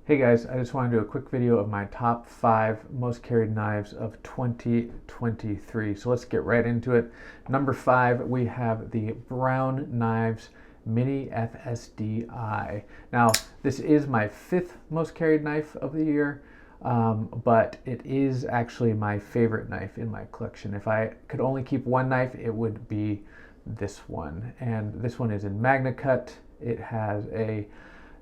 Hey guys, I just want to do a quick video of my top 5 most carried knives of 2023. So let's get right into it. Number 5, we have the Brown Knives Mini FSDI. Now, this is my 5th most carried knife of the year, but it is actually my favorite knife in my collection. If I could only keep one knife, it would be this one. And this one is in MagnaCut. It has a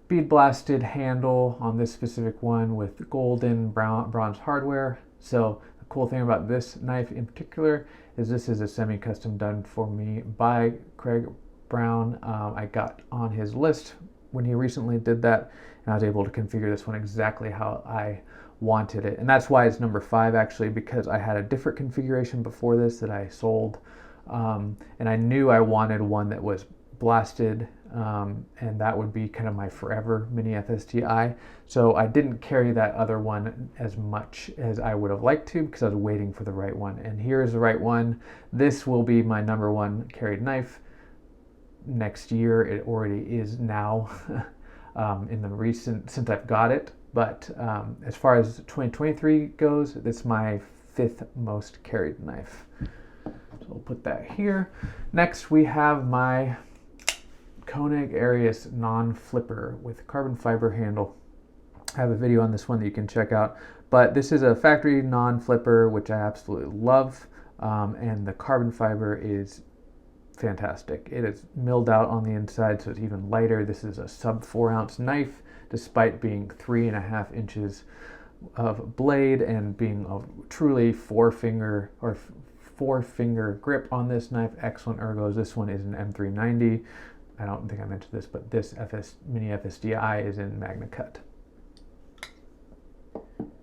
bead blasted handle on this specific one with golden bronze hardware. So the cool thing about this knife in particular is this is a semi-custom done for me by Craig Brown. I got on his list when he recently did that, and I was able to configure this one exactly how I wanted it. And that's why it's number 5 actually, because I had a different configuration before this that I sold, and I knew I wanted one that was blasted, and that would be kind of my forever Mini FSDI. So I didn't carry that other one as much as I would have liked to because I was waiting for the right one. And here's the right one. This will be my number 1 carried knife next year. It already is now in the recent, since I've got it. But as far as 2023 goes, it's my 5th most carried knife. So we'll put that here. Next we have my Konig Arius non-flipper with carbon fiber handle. I have a video on this one that you can check out, but this is a factory non-flipper, which I absolutely love, and the carbon fiber is fantastic. It is milled out on the inside, so it's even lighter. This is a sub 4-ounce knife, despite being 3.5 inches of blade and being a truly four-finger grip on this knife. Excellent ergos. This one is an M390. I don't think I mentioned this, but this Mini FSDI is in MagnaCut.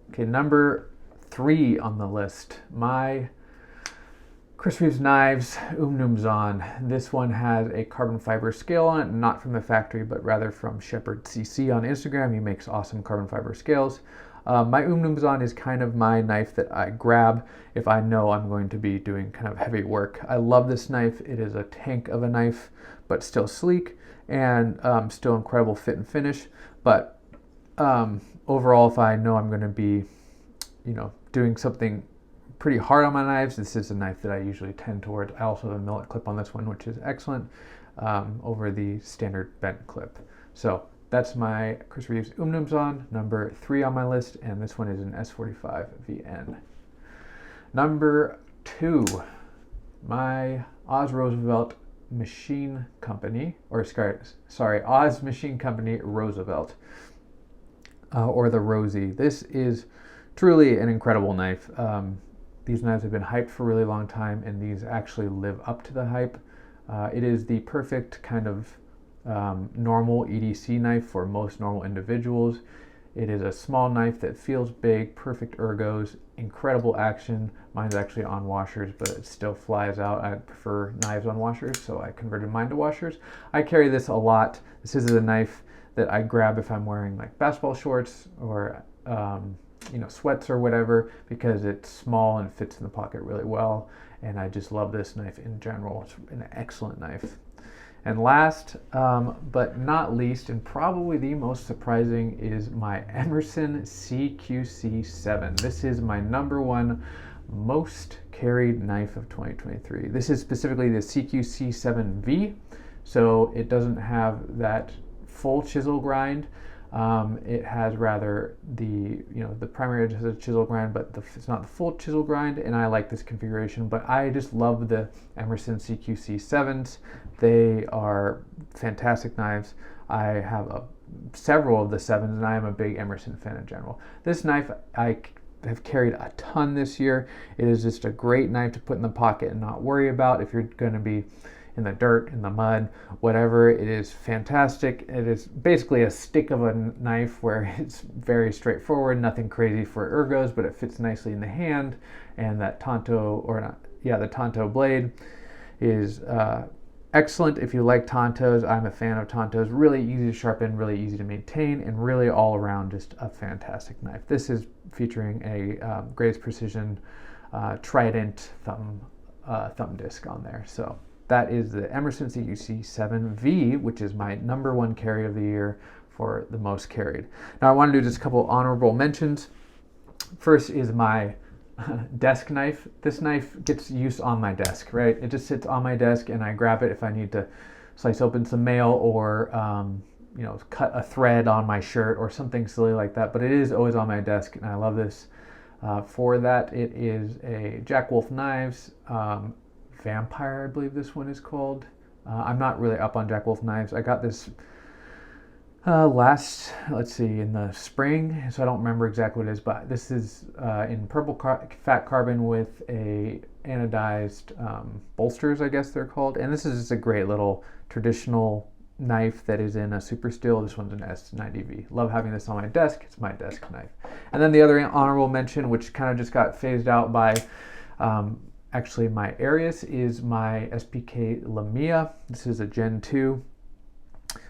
Okay, number 3 on the list, my Chris Reeves Knives Umnumzaan. This one has a carbon fiber scale on it, not from the factory, but rather from Shepherd CC on Instagram. He makes awesome carbon fiber scales. My Umnumzaan is kind of my knife that I grab if I know I'm going to be doing kind of heavy work. I love this knife. It is a tank of a knife, but still sleek and still incredible fit and finish. But overall, if I know I'm going to be, doing something pretty hard on my knives, this is a knife that I usually tend towards. I also have a millet clip on this one, which is excellent over the standard bent clip. So that's my Chris Reeves Umnumzaan, number 3 on my list, and this one is an S45 VN. Number 2, my Oz Roosevelt Machine Company, or sorry, Oz Machine Company Roosevelt, or the Rosie. This is truly an incredible knife. These knives have been hyped for a really long time, and these actually live up to the hype. It is the perfect kind of normal EDC knife for most normal individuals. It is a small knife that feels big, perfect ergos, incredible action. Mine's actually on washers, but it still flies out. I prefer knives on washers, so I converted mine to washers. I carry this a lot. This is a knife that I grab if I'm wearing like basketball shorts or sweats or whatever, because it's small and fits in the pocket really well. And I just love this knife in general. It's an excellent knife. And last but not least, and probably the most surprising, is my Emerson CQC7. This is my number 1 most carried knife of 2023. This is specifically the CQC7V, so it doesn't have that full chisel grind. It has rather the primary edge has a chisel grind, but it's not the full chisel grind, and I like this configuration. But I just love the Emerson CQC7s. They are fantastic knives. I have several of the 7s, and I am a big Emerson fan in general. This knife I have carried a ton this year. It is just a great knife to put in the pocket and not worry about if you're going to be in the dirt, in the mud, whatever. It is fantastic. It is basically a stick of a knife where it's very straightforward, nothing crazy for ergos, but it fits nicely in the hand. And that the Tonto blade is excellent if you like Tontos. I'm a fan of Tontos. Really easy to sharpen, really easy to maintain, and really all around just a fantastic knife. This is featuring a Greatest Precision Trident thumb disc on there. So that is the Emerson CQC7V, which is my number 1 carry of the year for the most carried. Now I want to do just a couple honorable mentions. First is my desk knife. This knife gets use on my desk, right? It just sits on my desk and I grab it if I need to slice open some mail or cut a thread on my shirt or something silly like that. But it is always on my desk and I love this. For that, it is a Jack Wolf Knives Vampire, I believe this one is called. I'm not really up on Jack Wolf knives. I got this in the spring, so I don't remember exactly what it is, but this is in purple fat carbon with a anodized bolsters, I guess they're called. And this is just a great little traditional knife that is in a super steel. This one's an S90V. Love having this on my desk. It's my desk knife. And then the other honorable mention, which kind of just got phased out by actually my Arius, is my SPK Lamia. This is a Gen 2.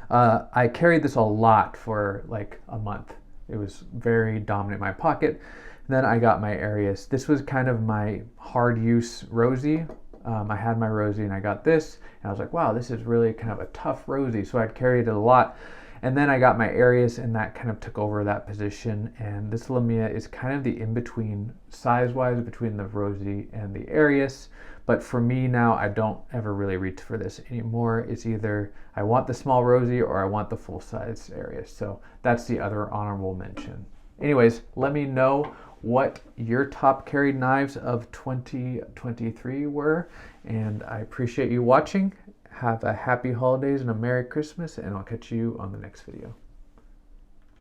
I carried this a lot for like a month. It was very dominant in my pocket. And then I got my Arius. This was kind of my hard use Rosie. I had my Rosie and I got this and I was like, wow, this is really kind of a tough Rosie. So I'd carried it a lot. And then I got my Arius and that kind of took over that position. And this Lamia is kind of the in-between size-wise between the Rosie and the Arius. But for me now, I don't ever really reach for this anymore. It's either I want the small Rosie or I want the full-size Arius. So that's the other honorable mention. Anyways, let me know what your top carried knives of 2023 were. And I appreciate you watching. Have a happy holidays and a Merry Christmas, and I'll catch you on the next video.